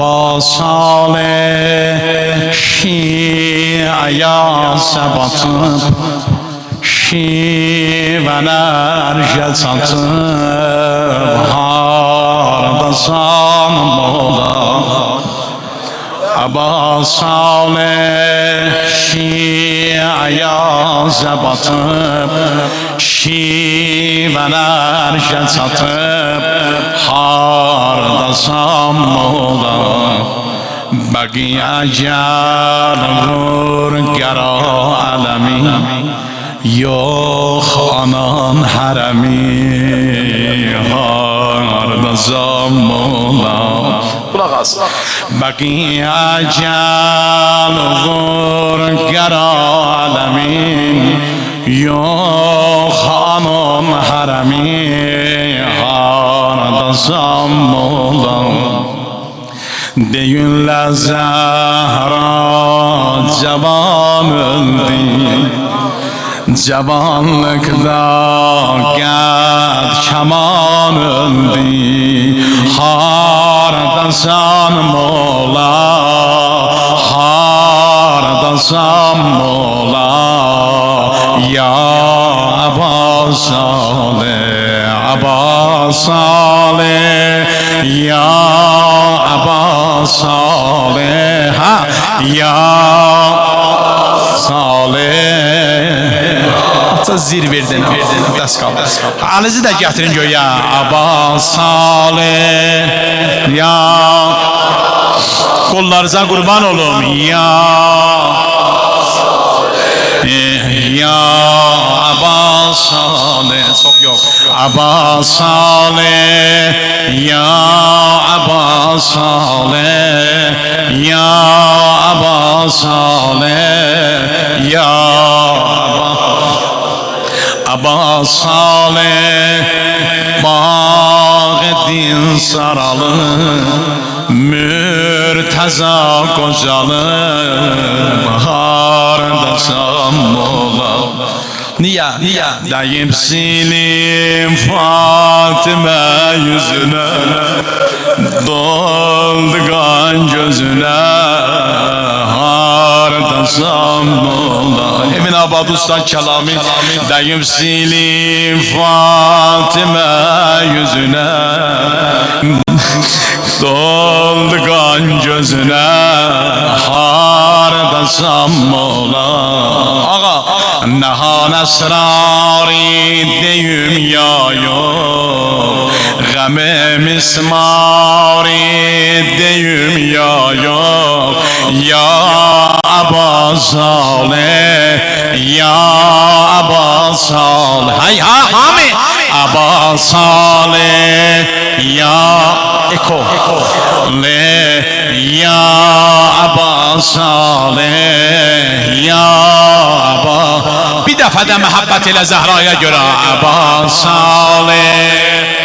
ابا صالح شیعیا سباتب شیونر جلساتب هاردسان مولا ابا صالح شیعیا سباتب شیونر جلساتب هاردسان مولا بقی اجل ورگرا علمی یا خانان حرمی هاردسان مولا بقی اجل ورگرا علمی یا خانان حرمی هاردسان مولا دیون زهرا جوان öldü Cavanlıkta gel çaman öldü Hardasan mola Hardasan mola Ya Aba Salih Aba Salih Ya Aba Salih Ya Salih zirverden ders kaldı. Halinizi de getirin diyor ya Aba Salih ya kollarınıza kurban olum ya ya Aba Salih çok yok Aba Salih ya Aba Salih ya Aba Salih ya Aba Salih bağı din saralı Mürteza kocalı Bahardasan mola Niye? Dayım silim Fatime yüzüne Doldu kan gözüne Hardasan mola Emin Abad Usta Kelami Dayım silim Fatime yüzüne Doldu kan gözüne Hardasan mola Ağa Nehan esrari deyüm ya yok Gam-ı mismari deyüm ya yok Ya Aba Salih Ya Aba Salih Hay ha hami Aba Salih Ya Eko Le Ya Aba Salih Ya Aba Bir defa da muhabbet ile Zehra'ya göre Aba Salih